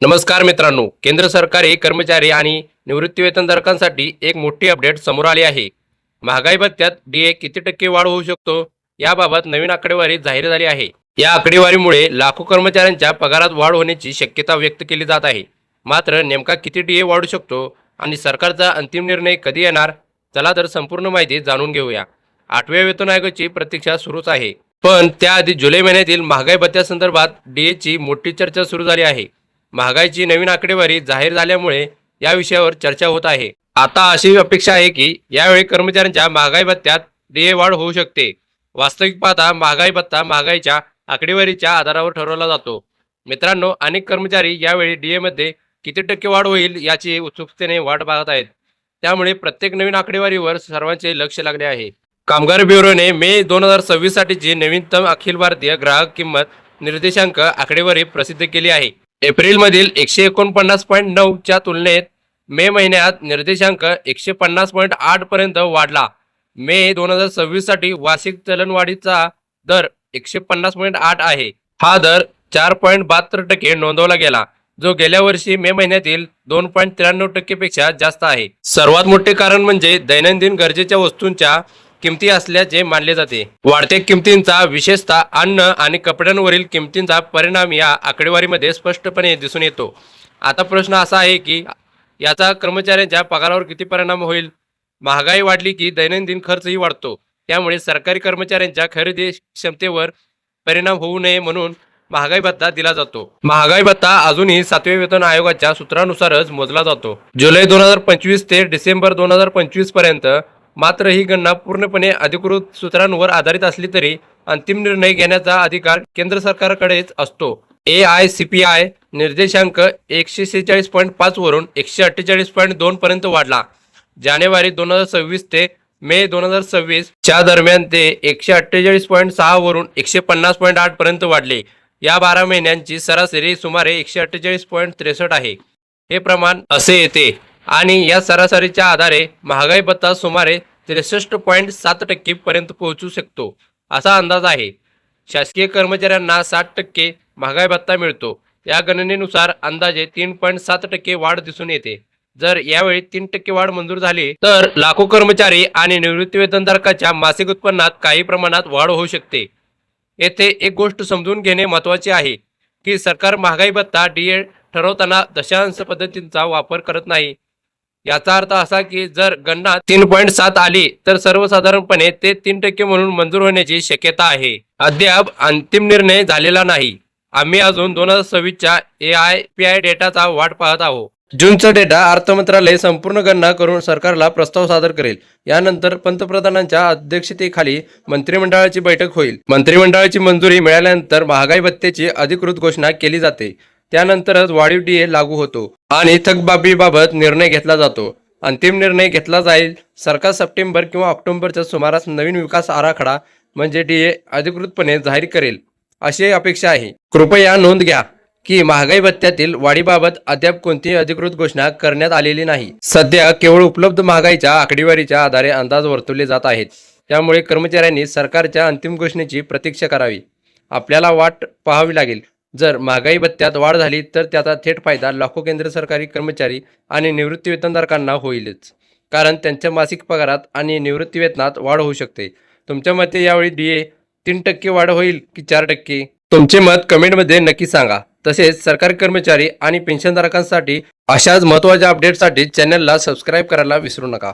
नमस्कार मित्रांनो, केंद्र सरकारी कर्मचारी आणि निवृत्तीवेतनधारकांसाठी एक मोठी अपडेट समोर आली आहे. महागाई भत्त्यात डीए किती टक्के वाढ होऊ शकतो याबाबत नवीन आकडेवारी जाहीर झाली आहे. या आकडेवारीमुळे लाखो कर्मचाऱ्यांच्या पगारात वाढ होण्याची शक्यता व्यक्त केली जात आहे. मात्र नेमका किती डीए वाढू शकतो आणि सरकारचा अंतिम निर्णय कधी येणार, चला तर संपूर्ण माहिती जाणून घेऊया. 8व्या वेतन आयोगाची प्रतीक्षा सुरूच आहे, पण त्याआधी जुलै महिन्यातील महागाई भत्त्यासंदर्भात डीएची मोठी चर्चा सुरू झाली आहे. महागाईची नवीन आकडेवारी जाहीर झाल्यामुळे या विषयावर चर्चा होत आहे. आता अशी अपेक्षा आहे की यावेळी कर्मचाऱ्यांच्या महागाई भत्त्यात डीए वाढ होऊ शकते. वास्तविक पाहता महागाई भत्ता महागाईच्या आकडेवारीच्या आधारावर ठरवला जातो. मित्रांनो, अनेक कर्मचारी यावेळी डीए मध्ये किती टक्के वाढ होईल याची उत्सुकतेने वाट पाहत आहेत. त्यामुळे प्रत्येक नवीन आकडेवारीवर सर्वांचे लक्ष लागले आहे. कामगार ब्युरोने मे 2026 साठीची नवीनतम अखिल भारतीय ग्राहक किंमत निर्देशांक आकडेवारी प्रसिद्ध केली आहे. एप्रिलमधील 149.9 च्या तुलनेत मे महिन्यात निर्देशांक 150.8 पर्यंत वाढला. मे 2026 साठी वार्षिक चलनवाढीचा दर 150.8 आहे. हा दर 4.72% नोंदवला गेला, जो गेल्या वर्षी मे महिन्यातील 2.93% पेक्षा जास्त आहे. सर्वात मोठे कारण म्हणजे दैनंदिन गरजेच्या वस्तूंच्या किमती असल्याचे मानले जाते. वाढत्या किमतींचा, विशेषतः अन्न आणि कपड्यांवरील किमतींचा परिणाम या आकडेवारीमध्ये स्पष्टपणे दिसून येतो. आता प्रश्न असा आहे की याचा कर्मचाऱ्यांच्या पगारावर किती परिणाम होईल? महागाई वाढली की दैनंदिन खर्चही वाढतो. त्यामुळे सरकारी कर्मचाऱ्यांच्या खरेदी क्षमतेवर परिणाम होऊ नये म्हणून महागाई भत्ता दिला जातो. महागाई भत्ता अजूनही 7व्या वेतन आयोगाच्या सूत्रानुसारच मोजला जातो. जुलै 2025 ते डिसेंबर 2025 पर्यंत. मात्र ही गणना पूर्णपणे अधिकृत सूत्रांवर आधारित असली तरी अंतिम निर्णय घेण्याचा अधिकार केंद्र सरकारकडेच असतो. AICPI निर्देशांक 146.5 वरून 148.2 पर्यंत वाढला. जानेवारी 2026 ते मे 2026 च्या दरम्यान ते 148.6 वरून 150.8 पर्यंत वाढले. या 12 महिन्यांची सरासरी सुमारे 148.63 आहे. हे प्रमाण असे येते आणि या सरासरीच्या आधारे महागाई भत्ता सुमारे 63.7% पर्यंत पोहोचू शकतो असा अंदाज आहे. शासकीय कर्मचाऱ्यांना 60% महागाई भत्ता मिळतो. या गणनेनुसार अंदाजे 3.7% वाढ दिसून येते. जर यावेळी 3% वाढ मंजूर झाली तर लाखो कर्मचारी आणि निवृत्तीवेतनधारकाच्या मासिक उत्पन्नात काही प्रमाणात वाढ होऊ शकते. येथे एक गोष्ट समजून घेणे महत्त्वाचे आहे की सरकार महागाई भत्ता डीए ठरवताना दशांश पद्धतींचा वापर करत नाही. याचा अर्थ असा की जर गणना 3.7 आली तर सर्वसाधारणपणे ते 3% म्हणून मंजूर होण्याची शक्यता आहे. अद्याप अंतिम निर्णय झालेला नाही. आम्ही अजून 2026 च्या AIPI डेटाचा वाट पाहत आहोत. जूनचा डेटा अर्थ मंत्रालय संपूर्ण गणना करून सरकारला प्रस्ताव सादर करेल. यानंतर पंतप्रधानांच्या अध्यक्षतेखाली मंत्रिमंडळाची बैठक होईल. मंत्रिमंडळाची मंजुरी मिळाल्यानंतर महागाई भत्त्याची अधिकृत घोषणा केली जाते. त्यानंतरच वाढीव डीए लागू होतो आणि थकबाकीबाबत निर्णय घेतला जातो. अंतिम निर्णय घेतला जाईल. सरकार सप्टेंबर किंवा ऑक्टोबरच्या सुमारास नवीन विकास आराखडा म्हणजे डीए अधिकृतपणे जाहीर करेल अशी अपेक्षा आहे. कृपया नोंद घ्या की महागाई भत्त्यातील वाढीबाबत अद्याप कोणतीही अधिकृत घोषणा करण्यात आलेली नाही. सध्या केवळ उपलब्ध महागाईच्या आकडेवारीच्या आधारे अंदाज वर्तवले जात आहेत. त्यामुळे कर्मचाऱ्यांनी सरकारच्या अंतिम घोषणेची प्रतीक्षा करावी. आपल्याला वाट पाहावी लागेल. जर महागाई भत्त्यात वाढ झाली तर त्याचा थेट फायदा लाखो केंद्र सरकारी कर्मचारी आणि निवृत्तीवेतनधारकांना होईलच, कारण त्यांच्या मासिक पगारात आणि निवृत्तीवेतनात वाढ होऊ शकते. तुमच्या मते यावेळी डीए 3% वाढ होईल की 4%? तुमचे मत कमेंटमध्ये नक्की सांगा. तसेच सरकारी कर्मचारी आणि पेन्शनधारकांसाठी अशाच महत्त्वाच्या अपडेटसाठी चॅनलला सबस्क्राईब करायला विसरू नका.